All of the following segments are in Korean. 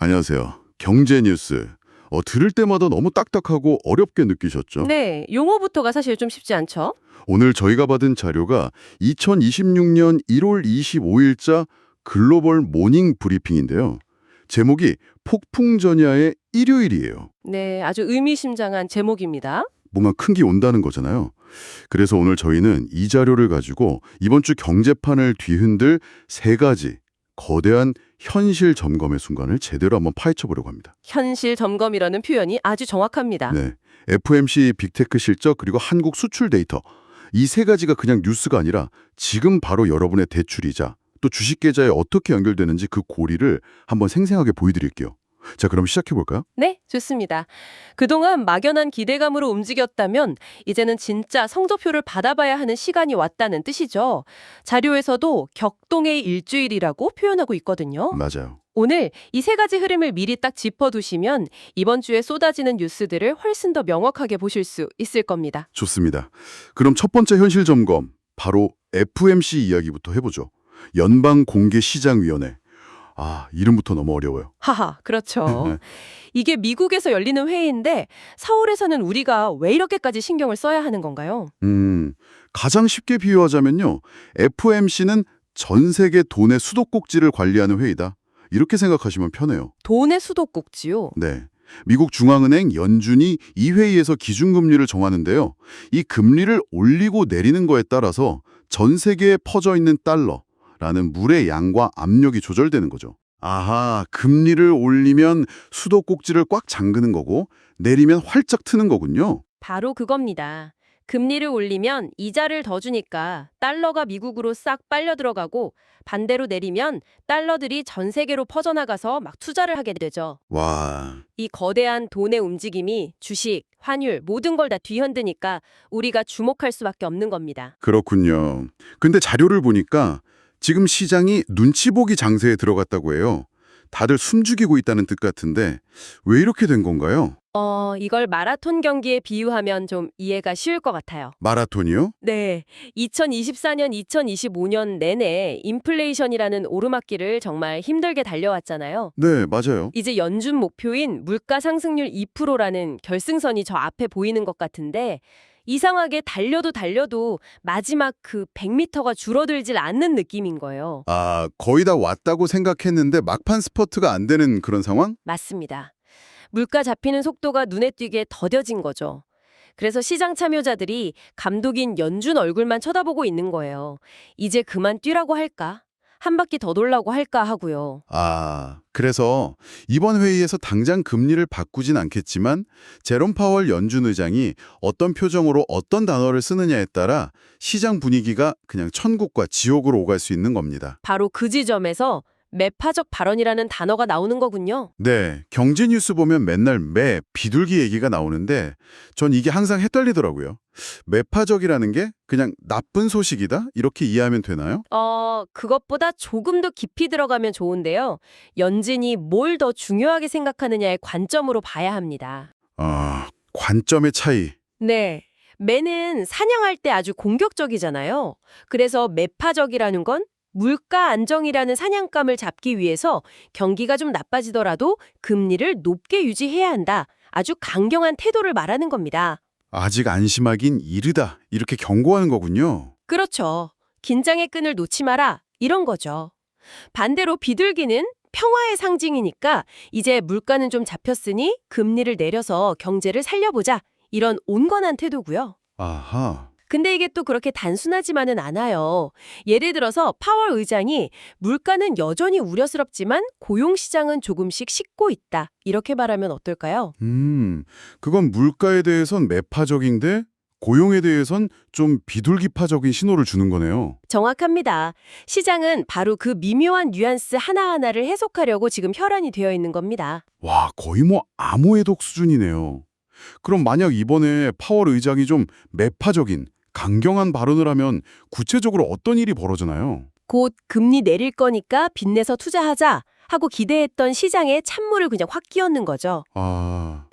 안녕하세요. 경제 뉴스. 들을 때마다 너무 딱딱하고 어렵게 느끼셨죠? 네, 용어부터가 사실 좀 쉽지 않죠? 오늘 저희가 받은 자료가 2026년 1월 25일자 글로벌 모닝 브리핑인데요. 제목이 폭풍전야의 일요일이에요. 네, 아주 의미심장한 제목입니다. 뭔가 큰 게 온다는 거잖아요. 그래서 오늘 저희는 이 자료를 가지고 이번 주 경제판을 뒤흔들 세 가지 거대한 현실 점검의 순간을 제대로 한번 파헤쳐 보려고 합니다. 현실 점검이라는 표현이 아주 정확합니다. 네, FMC 빅테크 실적 그리고 한국 수출 데이터 이 세 가지가 그냥 뉴스가 아니라 지금 바로 여러분의 대출이자 또 주식 계좌에 어떻게 연결되는지 그 고리를 한번 생생하게 보여드릴게요. 자, 그럼 시작해 볼까요? 네, 좋습니다. 그동안 막연한 기대감으로 움직였다면 이제는 진짜 성적표를 받아봐야 하는 시간이 왔다는 뜻이죠. 자료에서도 격동의 일주일이라고 표현하고 있거든요. 맞아요. 오늘 이 세 가지 흐름을 미리 딱 짚어두시면 이번 주에 쏟아지는 뉴스들을 훨씬 더 명확하게 보실 수 있을 겁니다. 좋습니다. 그럼 첫 번째 현실 점검 바로 FMC 이야기부터 해보죠. 연방공개시장위원회. 이름부터 너무 어려워요. 하하, 그렇죠. 이게 미국에서 열리는 회의인데 서울에서는 우리가 왜 이렇게까지 신경을 써야 하는 건가요? 가장 쉽게 비유하자면요. FMC는 전 세계 돈의 수도꼭지를 관리하는 회의다. 이렇게 생각하시면 편해요. 돈의 수도꼭지요. 네. 미국 중앙은행 연준이 이 회의에서 기준금리를 정하는데요. 이 금리를 올리고 내리는 거에 따라서 전 세계에 퍼져 있는 달러라는 물의 양과 압력이 조절되는 거죠. 아하, 금리를 올리면 수도꼭지를 꽉 잠그는 거고 내리면 활짝 트는 거군요. 바로 그겁니다. 금리를 올리면 이자를 더 주니까 달러가 미국으로 싹 빨려 들어가고 반대로 내리면 달러들이 전 세계로 퍼져나가서 막 투자를 하게 되죠. 와, 이 거대한 돈의 움직임이 주식, 환율 모든 걸 다 뒤흔드니까 우리가 주목할 수밖에 없는 겁니다. 그렇군요. 근데 자료를 보니까 지금 시장이 눈치 보기 장세에 들어갔다고 해요. 다들 숨죽이고 있다는 뜻 같은데 왜 이렇게 된 건가요? 이걸 마라톤 경기에 비유하면 좀 이해가 쉬울 것 같아요. 마라톤이요? 네, 2024년, 2025년 내내 인플레이션이라는 오르막길을 정말 힘들게 달려왔잖아요. 네, 맞아요. 이제 연준 목표인 물가 상승률 2%라는 결승선이 저 앞에 보이는 것 같은데 이상하게 달려도 마지막 그 100m가 줄어들질 않는 느낌인 거예요. 거의 다 왔다고 생각했는데 막판 스퍼트가 안 되는 그런 상황? 맞습니다. 물가 잡히는 속도가 눈에 띄게 더뎌진 거죠. 그래서 시장 참여자들이 감독인 연준 얼굴만 쳐다보고 있는 거예요. 이제 그만 뛰라고 할까? 한 바퀴 더 돌라고 할까 하고요. 그래서 이번 회의에서 당장 금리를 바꾸진 않겠지만 제롬 파월 연준 의장이 어떤 표정으로 어떤 단어를 쓰느냐에 따라 시장 분위기가 그냥 천국과 지옥으로 오갈 수 있는 겁니다. 바로 그 지점에서 매파적 발언이라는 단어가 나오는 거군요. 네, 경제 뉴스 보면 맨날 비둘기 얘기가 나오는데 전 이게 항상 헷갈리더라고요. 매파적이라는 게 그냥 나쁜 소식이다? 이렇게 이해하면 되나요? 그것보다 조금 더 깊이 들어가면 좋은데요. 연준이 뭘 더 중요하게 생각하느냐의 관점으로 봐야 합니다. 관점의 차이. 네. 매는 사냥할 때 아주 공격적이잖아요. 그래서 매파적이라는 건 물가 안정이라는 사냥감을 잡기 위해서 경기가 좀 나빠지더라도 금리를 높게 유지해야 한다. 아주 강경한 태도를 말하는 겁니다. 아직 안심하긴 이르다. 이렇게 경고하는 거군요. 그렇죠. 긴장의 끈을 놓지 마라. 이런 거죠. 반대로 비둘기는 평화의 상징이니까 이제 물가는 좀 잡혔으니 금리를 내려서 경제를 살려보자. 이런 온건한 태도고요. 아하. 근데 이게 또 그렇게 단순하지만은 않아요. 예를 들어서 파월 의장이 물가는 여전히 우려스럽지만 고용시장은 조금씩 식고 있다. 이렇게 말하면 어떨까요? 그건 물가에 대해선 매파적인데 고용에 대해선 좀 비둘기파적인 신호를 주는 거네요. 정확합니다. 시장은 바로 그 미묘한 뉘앙스 하나하나를 해석하려고 지금 혈안이 되어 있는 겁니다. 와, 거의 뭐 암호해독 수준이네요. 그럼 만약 이번에 파월 의장이 좀 매파적인 강경한 발언을 하면 구체적으로 어떤 일이 벌어지나요? 곧 금리 내릴 거니까 빚내서 투자하자 하고 기대했던 시장에 찬물을 그냥 확 끼얹는 거죠.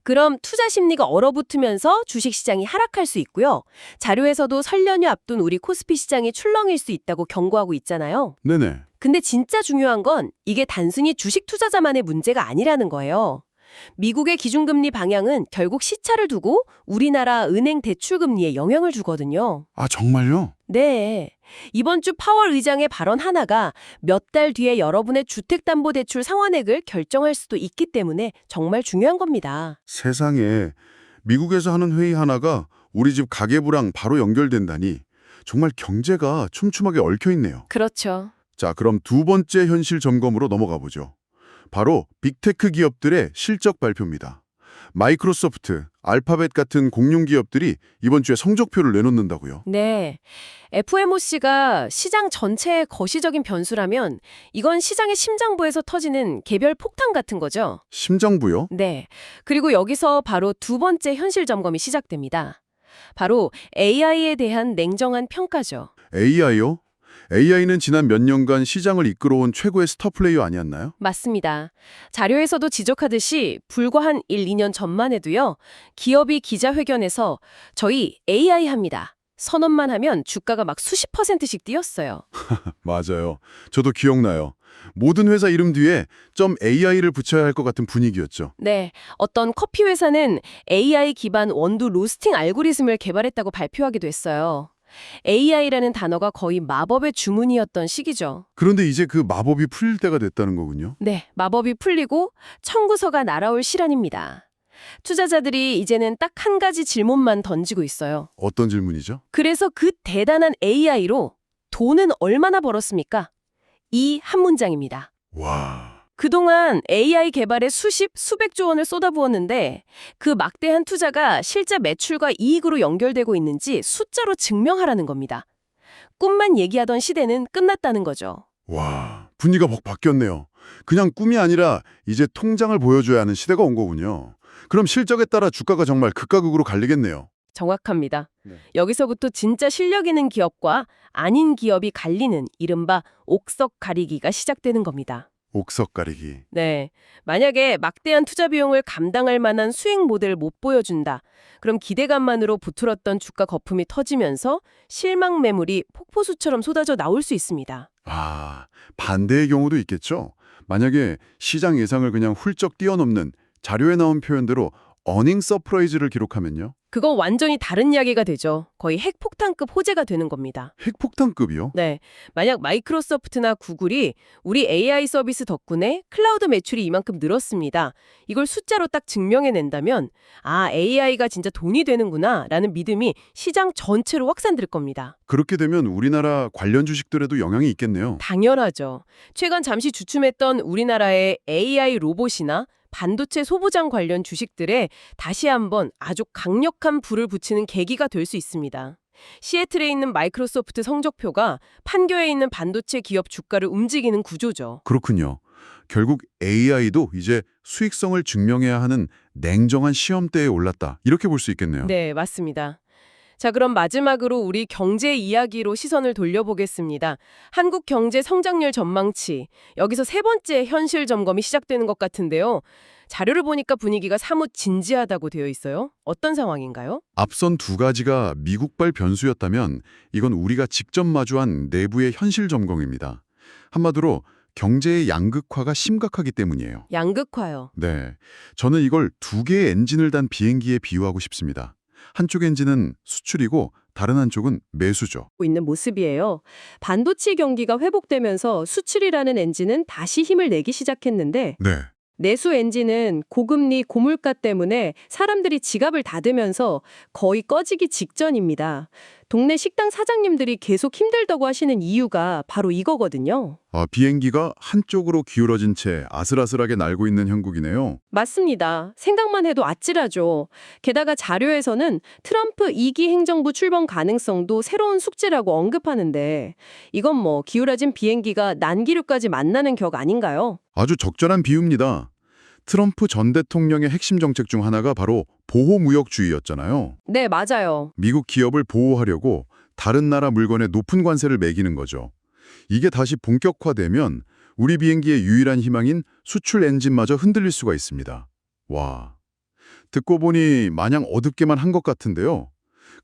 그럼 투자 심리가 얼어붙으면서 주식시장이 하락할 수 있고요. 자료에서도 설 연휴 앞둔 우리 코스피 시장이 출렁일 수 있다고 경고하고 있잖아요. 네네. 근데 진짜 중요한 건 이게 단순히 주식 투자자만의 문제가 아니라는 거예요. 미국의 기준금리 방향은 결국 시차를 두고 우리나라 은행 대출금리에 영향을 주거든요. 아, 정말요? 네. 이번 주 파월 의장의 발언 하나가 몇 달 뒤에 여러분의 주택담보대출 상환액을 결정할 수도 있기 때문에 정말 중요한 겁니다. 세상에, 미국에서 하는 회의 하나가 우리 집 가계부랑 바로 연결된다니 정말 경제가 촘촘하게 얽혀 있네요. 그렇죠. 자, 그럼 두 번째 현실 점검으로 넘어가 보죠. 바로 빅테크 기업들의 실적 발표입니다. 마이크로소프트, 알파벳 같은 공룡 기업들이 이번 주에 성적표를 내놓는다고요. 네. FOMC가 시장 전체의 거시적인 변수라면 이건 시장의 심장부에서 터지는 개별 폭탄 같은 거죠. 심장부요? 네. 그리고 여기서 바로 두 번째 현실 점검이 시작됩니다. 바로 AI에 대한 냉정한 평가죠. AI요? AI는 지난 몇 년간 시장을 이끌어온 최고의 스타 플레이어 아니었나요? 맞습니다. 자료에서도 지적하듯이 불과 한 1, 2년 전만 해도요. 기업이 기자회견에서 저희 AI 합니다. 선언만 하면 주가가 막 수십 %씩 뛰었어요. 맞아요. 저도 기억나요. 모든 회사 이름 뒤에 .AI를 붙여야 할 것 같은 분위기였죠. 네, 어떤 커피 회사는 AI 기반 원두 로스팅 알고리즘을 개발했다고 발표하기도 했어요. AI라는 단어가 거의 마법의 주문이었던 시기죠. 그런데 이제 그 마법이 풀릴 때가 됐다는 거군요. 네, 마법이 풀리고 청구서가 날아올 시간입니다. 투자자들이 이제는 딱 한 가지 질문만 던지고 있어요. 어떤 질문이죠? 그래서 그 대단한 AI로 돈은 얼마나 벌었습니까? 이 한 문장입니다. 와... 그동안 AI 개발에 수십, 수백조 원을 쏟아부었는데 그 막대한 투자가 실제 매출과 이익으로 연결되고 있는지 숫자로 증명하라는 겁니다. 꿈만 얘기하던 시대는 끝났다는 거죠. 와... 분위기가 확 바뀌었네요. 그냥 꿈이 아니라 이제 통장을 보여줘야 하는 시대가 온 거군요. 그럼 실적에 따라 주가가 정말 극과 극으로 갈리겠네요. 정확합니다. 네. 여기서부터 진짜 실력 있는 기업과 아닌 기업이 갈리는 이른바 옥석 가리기가 시작되는 겁니다. 옥석 가리기. 네. 만약에 막대한 투자 비용을 감당할 만한 수익 모델을 못 보여준다. 그럼 기대감만으로 부풀었던 주가 거품이 터지면서 실망 매물이 폭포수처럼 쏟아져 나올 수 있습니다. 아, 반대의 경우도 있겠죠? 만약에 시장 예상을 그냥 훌쩍 뛰어넘는 자료에 나온 표현대로 어닝 서프라이즈를 기록하면요? 그거 완전히 다른 이야기가 되죠. 거의 핵폭탄급 호재가 되는 겁니다. 핵폭탄급이요? 네. 만약 마이크로소프트나 구글이 우리 AI 서비스 덕분에 클라우드 매출이 이만큼 늘었습니다. 이걸 숫자로 딱 증명해낸다면 아, AI가 진짜 돈이 되는구나 라는 믿음이 시장 전체로 확산될 겁니다. 그렇게 되면 우리나라 관련 주식들에도 영향이 있겠네요. 당연하죠. 최근 잠시 주춤했던 우리나라의 AI 로봇이나 반도체 소부장 관련 주식들에 다시 한번 아주 강력한 불을 붙이는 계기가 될 수 있습니다. 시애틀에 있는 마이크로소프트 성적표가 판교에 있는 반도체 기업 주가를 움직이는 구조죠. 그렇군요. 결국 AI도 이제 수익성을 증명해야 하는 냉정한 시험대에 올랐다. 이렇게 볼 수 있겠네요. 네, 맞습니다. 자, 그럼 마지막으로 우리 경제 이야기로 시선을 돌려보겠습니다. 한국 경제 성장률 전망치. 여기서 세 번째 현실 점검이 시작되는 것 같은데요. 자료를 보니까 분위기가 사뭇 진지하다고 되어 있어요. 어떤 상황인가요? 앞선 두 가지가 미국발 변수였다면 이건 우리가 직접 마주한 내부의 현실 점검입니다. 한마디로 경제의 양극화가 심각하기 때문이에요. 양극화요. 네, 저는 이걸 두 개의 엔진을 단 비행기에 비유하고 싶습니다. 한쪽 엔진은 수출이고 다른 한쪽은 매수죠. 있는 모습이에요. 반도체 경기가 회복되면서 수출이라는 엔진은 다시 힘을 내기 시작했는데 네, 내수 엔진은 고금리 고물가 때문에 사람들이 지갑을 닫으면서 거의 꺼지기 직전입니다. 동네 식당 사장님들이 계속 힘들다고 하시는 이유가 바로 이거거든요. 비행기가 한쪽으로 기울어진 채 아슬아슬하게 날고 있는 형국이네요. 맞습니다. 생각만 해도 아찔하죠. 게다가 자료에서는 트럼프 2기 행정부 출범 가능성도 새로운 숙제라고 언급하는데 이건 뭐 기울어진 비행기가 난기류까지 만나는 격 아닌가요? 아주 적절한 비유입니다. 트럼프 전 대통령의 핵심 정책 중 하나가 바로 보호무역주의였잖아요. 네, 맞아요. 미국 기업을 보호하려고 다른 나라 물건에 높은 관세를 매기는 거죠. 이게 다시 본격화되면 우리 비행기의 유일한 희망인 수출 엔진마저 흔들릴 수가 있습니다. 와, 듣고 보니 마냥 어둡게만 한 것 같은데요.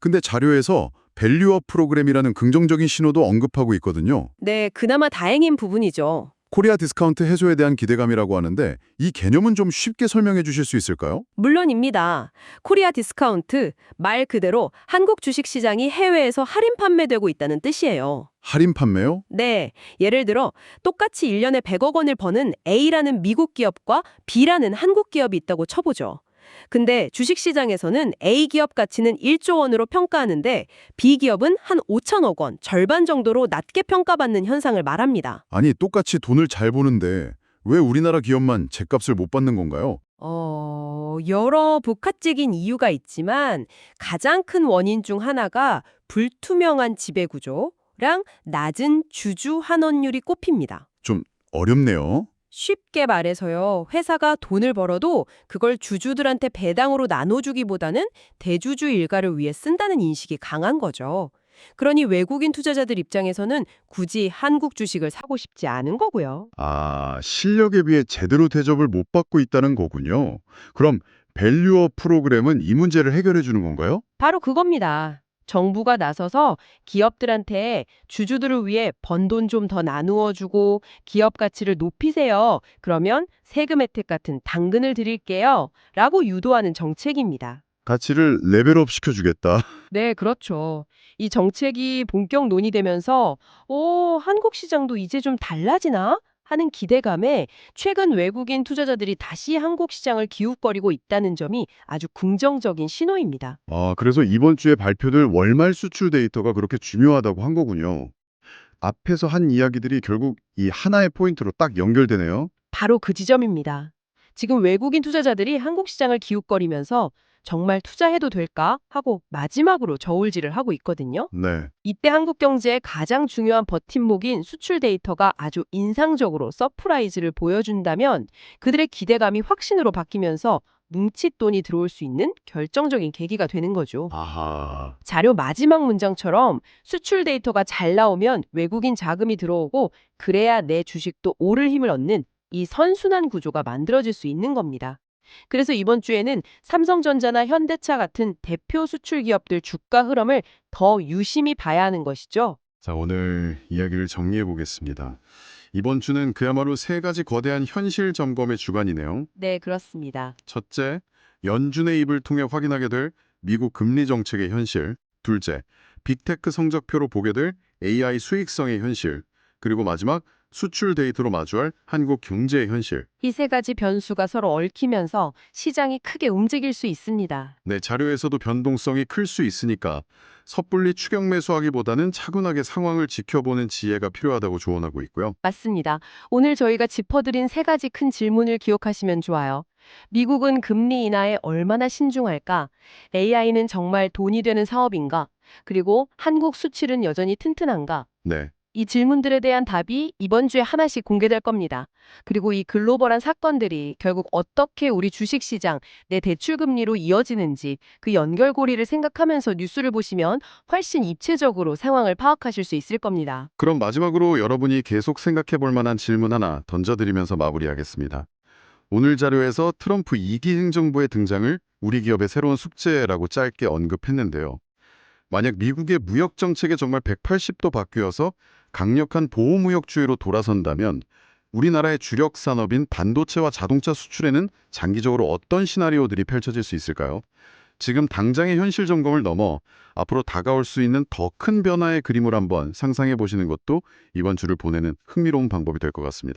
근데 자료에서 밸류업 프로그램이라는 긍정적인 신호도 언급하고 있거든요. 네, 그나마 다행인 부분이죠. 코리아 디스카운트 해소에 대한 기대감이라고 하는데 이 개념은 좀 쉽게 설명해 주실 수 있을까요? 물론입니다. 코리아 디스카운트, 말 그대로 한국 주식시장이 해외에서 할인 판매되고 있다는 뜻이에요. 할인 판매요? 네, 예를 들어 똑같이 1년에 100억 원을 버는 A라는 미국 기업과 B라는 한국 기업이 있다고 쳐보죠. 근데 주식시장에서는 A 기업 가치는 1조 원으로 평가하는데 B 기업은 한 5천억 원, 절반 정도로 낮게 평가받는 현상을 말합니다. 아니, 똑같이 돈을 잘 버는데 왜 우리나라 기업만 제값을 못 받는 건가요? 여러 복합적인 이유가 있지만 가장 큰 원인 중 하나가 불투명한 지배구조랑 낮은 주주 환원율이 꼽힙니다. 좀 어렵네요. 쉽게 말해서요, 회사가 돈을 벌어도 그걸 주주들한테 배당으로 나눠주기보다는 대주주 일가를 위해 쓴다는 인식이 강한 거죠. 그러니 외국인 투자자들 입장에서는 굳이 한국 주식을 사고 싶지 않은 거고요. 아, 실력에 비해 제대로 대접을 못 받고 있다는 거군요. 그럼 밸류업 프로그램은 이 문제를 해결해 주는 건가요? 바로 그겁니다. 정부가 나서서 기업들한테 주주들을 위해 번 돈 좀 더 나누어 주고 기업 가치를 높이세요. 그러면 세금 혜택 같은 당근을 드릴게요. 라고 유도하는 정책입니다. 가치를 레벨업 시켜주겠다. 네, 그렇죠. 이 정책이 본격 논의되면서 한국 시장도 이제 좀 달라지나? 하는 기대감에 최근 외국인 투자자들이 다시 한국 시장을 기웃거리고 있다는 점이 아주 긍정적인 신호입니다. 아, 그래서 이번 주에 발표될 월말 수출 데이터가 그렇게 중요하다고 한 거군요. 앞에서 한 이야기들이 결국 이 하나의 포인트로 딱 연결되네요. 바로 그 지점입니다. 지금 외국인 투자자들이 한국 시장을 기웃거리면서 정말 투자해도 될까? 하고 마지막으로 저울질을 하고 있거든요. 네. 이때 한국 경제의 가장 중요한 버팀목인 수출 데이터가 아주 인상적으로 서프라이즈를 보여준다면 그들의 기대감이 확신으로 바뀌면서 뭉칫돈이 들어올 수 있는 결정적인 계기가 되는 거죠. 아하. 자료 마지막 문장처럼 수출 데이터가 잘 나오면 외국인 자금이 들어오고 그래야 내 주식도 오를 힘을 얻는 이 선순환 구조가 만들어질 수 있는 겁니다. 그래서 이번 주에는 삼성전자나 현대차 같은 대표 수출 기업들 주가 흐름을 더 유심히 봐야 하는 것이죠. 자, 오늘 이야기를 정리해 보겠습니다. 이번 주는 그야말로 세 가지 거대한 현실 점검의 주간이네요. 네, 그렇습니다. 첫째, 연준의 입을 통해 확인하게 될 미국 금리 정책의 현실. 둘째, 빅테크 성적표로 보게 될 AI 수익성의 현실. 그리고 마지막, 수출 데이터로 마주할 한국 경제의 현실. 이 세 가지 변수가 서로 얽히면서 시장이 크게 움직일 수 있습니다. 네, 자료에서도 변동성이 클 수 있으니까 섣불리 추격 매수하기보다는 차분하게 상황을 지켜보는 지혜가 필요하다고 조언하고 있고요. 맞습니다. 오늘 저희가 짚어드린 세 가지 큰 질문을 기억하시면 좋아요. 미국은 금리 인하에 얼마나 신중할까? AI는 정말 돈이 되는 사업인가? 그리고 한국 수출은 여전히 튼튼한가? 네. 이 질문들에 대한 답이 이번 주에 하나씩 공개될 겁니다. 그리고 이 글로벌한 사건들이 결국 어떻게 우리 주식시장, 내 대출금리로 이어지는지 그 연결고리를 생각하면서 뉴스를 보시면 훨씬 입체적으로 상황을 파악하실 수 있을 겁니다. 그럼 마지막으로 여러분이 계속 생각해 볼 만한 질문 하나 던져드리면서 마무리하겠습니다. 오늘 자료에서 트럼프 2기 행정부의 등장을 우리 기업의 새로운 숙제라고 짧게 언급했는데요. 만약 미국의 무역 정책이 정말 180도 바뀌어서 강력한 보호무역주의로 돌아선다면 우리나라의 주력 산업인 반도체와 자동차 수출에는 장기적으로 어떤 시나리오들이 펼쳐질 수 있을까요? 지금 당장의 현실 점검을 넘어 앞으로 다가올 수 있는 더 큰 변화의 그림을 한번 상상해 보시는 것도 이번 주를 보내는 흥미로운 방법이 될 것 같습니다.